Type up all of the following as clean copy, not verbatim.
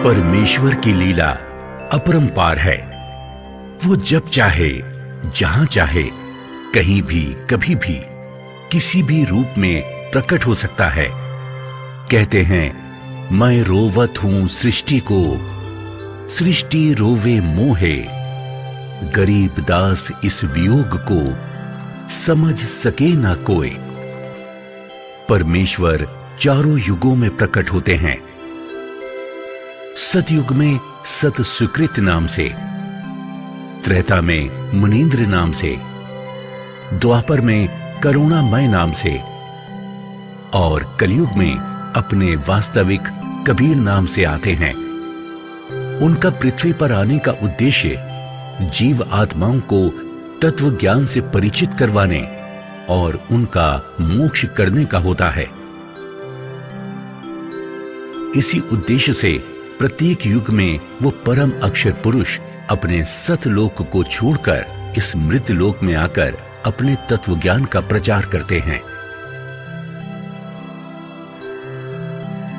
परमेश्वर की लीला अपरंपार है। वो जब चाहे, जहां चाहे, कहीं भी, कभी भी, किसी भी रूप में प्रकट हो सकता है। कहते हैं, मैं रोवत हूं सृष्टि को, सृष्टि रोवे मोहे, गरीब दास इस वियोग को समझ सके ना कोई। परमेश्वर चारों युगों में प्रकट होते हैं। सतयुग में सत सुकृत नाम से, त्रेता में मुनीन्द्र नाम से, द्वापर में करुणामय नाम से और कलयुग में अपने वास्तविक कबीर नाम से आते हैं। उनका पृथ्वी पर आने का उद्देश्य जीव आत्माओं को तत्व ज्ञान से परिचित करवाने और उनका मोक्ष करने का होता है। इसी उद्देश्य से प्रत्येक युग में वो परम अक्षर पुरुष अपने सतलोक को छोड़कर इस मृत लोक में आकर अपने तत्व ज्ञान का प्रचार करते हैं।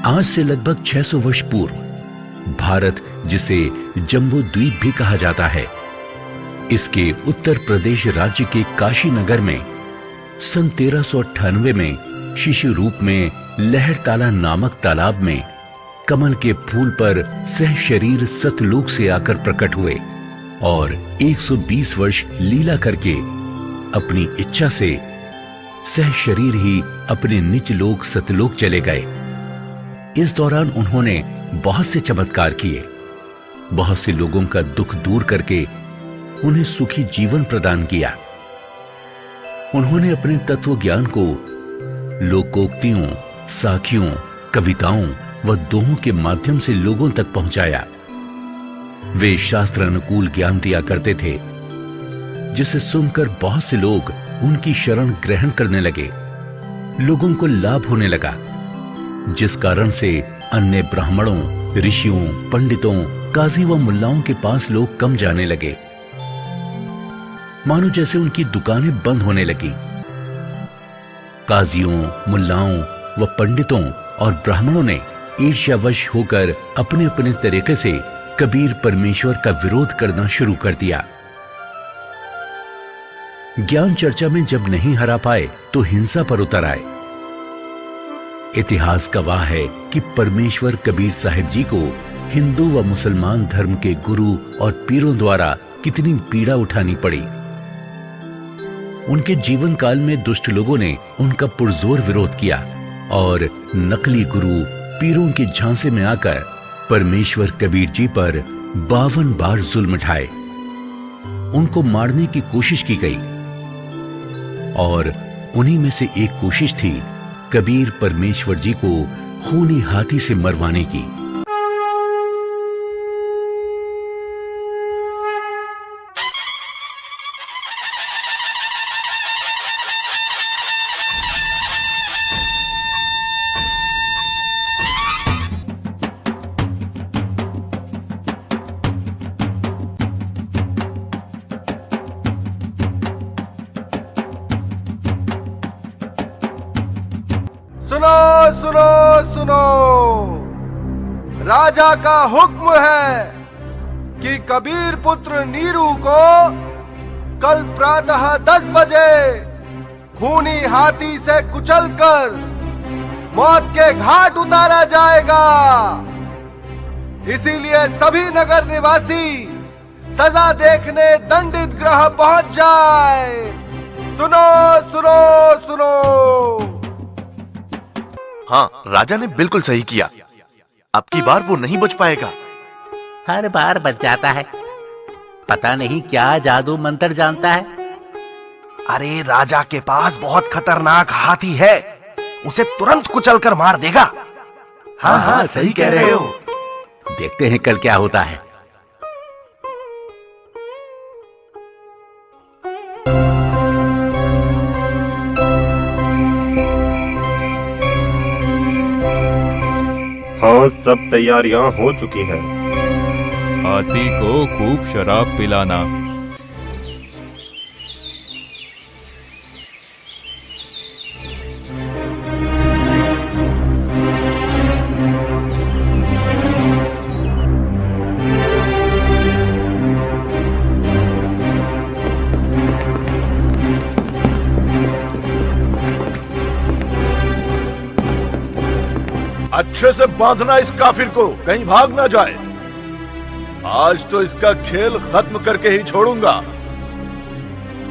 आज से लगभग 600 वर्ष पूर्व भारत, जिसे जम्बू द्वीप भी कहा जाता है, इसके उत्तर प्रदेश राज्य के काशी नगर में सन 1398 में शिशु रूप में लहरताला नामक तालाब में कमल के फूल पर सह शरीर सतलोक से आकर प्रकट हुए और 120 वर्ष लीला करके अपनी इच्छा से सह शरीर ही अपने निज लोक सतलोक चले गए। इस दौरान उन्होंने बहुत से चमत्कार किए, बहुत से लोगों का दुख दूर करके उन्हें सुखी जीवन प्रदान किया। उन्होंने अपने तत्व ज्ञान को लोकोक्तियों, साखियों, कविताओं व दोहों के माध्यम से लोगों तक पहुंचाया। वे शास्त्र अनुकूल ज्ञान दिया करते थे, जिसे सुनकर बहुत से लोग उनकी शरण ग्रहण करने लगे। लोगों को लाभ होने लगा, जिस कारण से अन्य ब्राह्मणों, ऋषियों, पंडितों, काजी व मुल्लाओं के पास लोग कम जाने लगे, मानो जैसे उनकी दुकानें बंद होने लगी। काजियों, मुल्लाओं व पंडितों और ब्राह्मणों ने ईर्ष्यावश होकर अपने अपने तरीके से कबीर परमेश्वर का विरोध करना शुरू कर दिया। ज्ञान चर्चा में जब नहीं हरा पाए तो हिंसा पर उतर आए। इतिहास गवाह है कि परमेश्वर कबीर साहिब जी को हिंदू व मुसलमान धर्म के गुरु और पीरों द्वारा कितनी पीड़ा उठानी पड़ी। उनके जीवन काल में दुष्ट लोगों ने उनका पुरजोर विरोध किया और नकली गुरु पीरों के झांसे में आकर परमेश्वर कबीर जी पर 52 बार जुल्म ढाए। उनको मारने की कोशिश की गई और उन्हीं में से एक कोशिश थी कबीर परमेश्वर जी को खूनी हाथी से मरवाने की। राजा का हुक्म है कि कबीर पुत्र नीरू को कल प्रातः 10 बजे खूनी हाथी से कुचलकर मौत के घाट उतारा जाएगा। इसीलिए सभी नगर निवासी सजा देखने दंडित गृह पहुंच जाए। सुनो सुनो सुनो। हाँ, राजा ने बिल्कुल सही किया। अब की बार वो नहीं बच पाएगा। हर बार बच जाता है, पता नहीं क्या जादू मंत्र जानता है। अरे राजा के पास बहुत खतरनाक हाथी है, उसे तुरंत कुचलकर मार देगा। हाँ हाँ, सही कह रहे हो। देखते हैं कल क्या होता है। हाँ, सब तैयारियां हो चुकी हैं। हाथी को खूब शराब पिलाना। अच्छे से बांधना इस काफिर को, कहीं भाग ना जाए। आज तो इसका खेल खत्म करके ही छोड़ूंगा।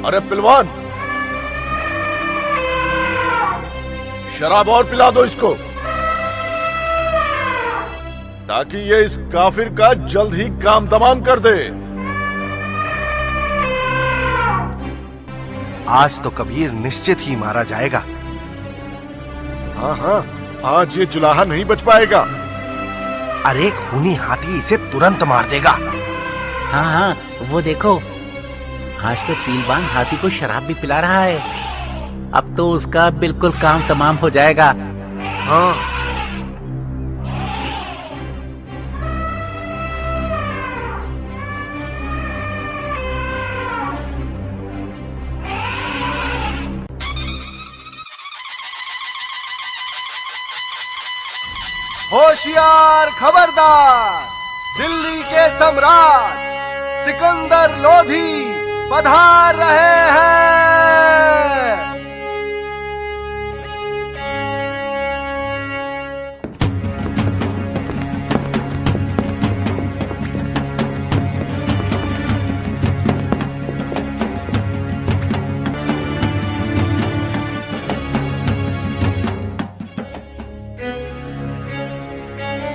अरे पिलवान, शराब और पिला दो इसको, ताकि ये इस काफिर का जल्द ही काम तमाम कर दे। आज तो कबीर निश्चित ही मारा जाएगा। हाँ हाँ, आज ये जुलाहा नहीं बच पाएगा। अरे खूनी हाथी इसे तुरंत मार देगा। हाँ हाँ, वो देखो, आज तो पीलवान हाथी को शराब भी पिला रहा है। अब तो उसका बिल्कुल काम तमाम हो जाएगा। हाँ, होशियार, खबरदार, दिल्ली के सम्राट सिकंदर लोधी पधार रहे हैं।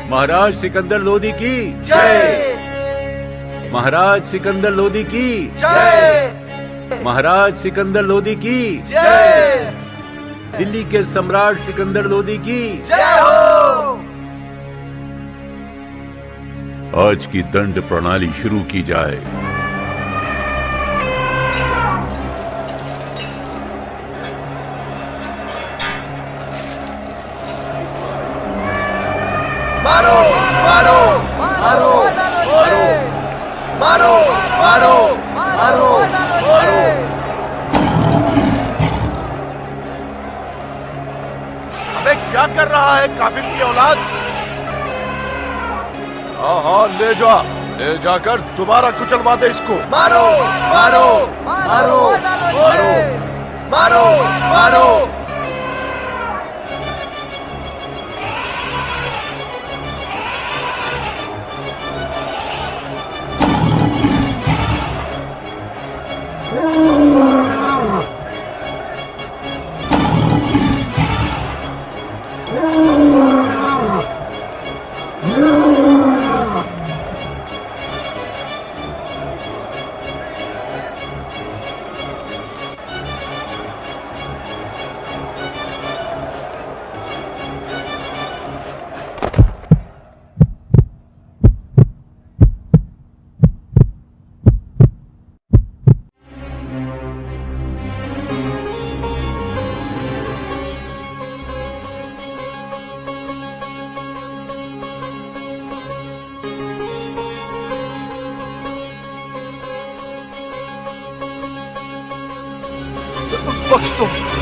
महाराज सिकंदर लोधी की जय, महाराज सिकंदर लोधी की जय, महाराज सिकंदर लोधी की जय, दिल्ली के सम्राट सिकंदर लोधी की जय हो। आज की दंड प्रणाली शुरू की जाए। मारो मारो मारो मारो मारो मारो मारो मारो। अबे क्या कर रहा है काफिर की औलाद? हाँ हाँ, ले जाकर दोबारा कुचलवा दे इसको। मारो मारो मारो मारो मारो मारो।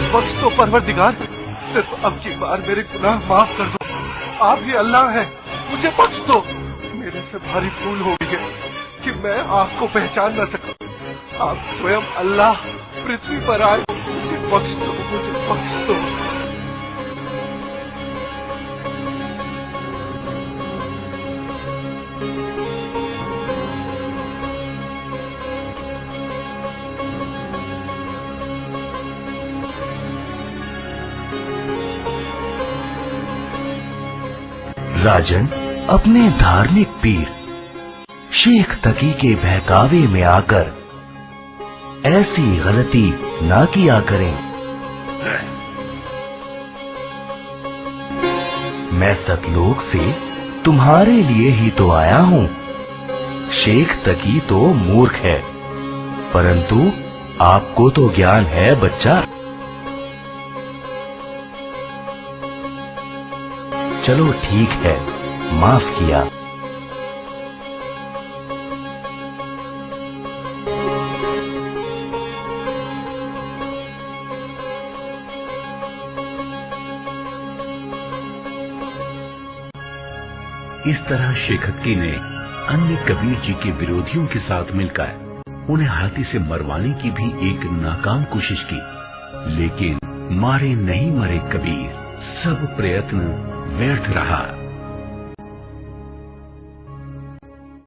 बख्श दो परवरदिगार, सिर्फ अब की बार मेरे गुनाह माफ कर दो। आप ही अल्लाह हैं, मुझे बख्श दो। मेरे से भारी भूल हो गई है कि मैं आपको पहचान न सका। आप स्वयं अल्लाह पृथ्वी पर आए, मुझे बख्श दो, मुझे बख्श दो। राजन अपने धार्मिक पीर शेख तकी के बहकावे में आकर ऐसी गलती ना किया करें। मैं सतलोक से तुम्हारे लिए ही तो आया हूँ। शेख तकी तो मूर्ख है, परंतु आपको तो ज्ञान है बच्चा। चलो ठीक है, माफ किया। इस तरह शेखक्की ने अन्य कबीर जी के विरोधियों के साथ मिलकर उन्हें हाथी से मरवाने की भी एक नाकाम कोशिश की, लेकिन मारे नहीं मरे कबीर, सब प्रयत्न व्यर्थ रहा।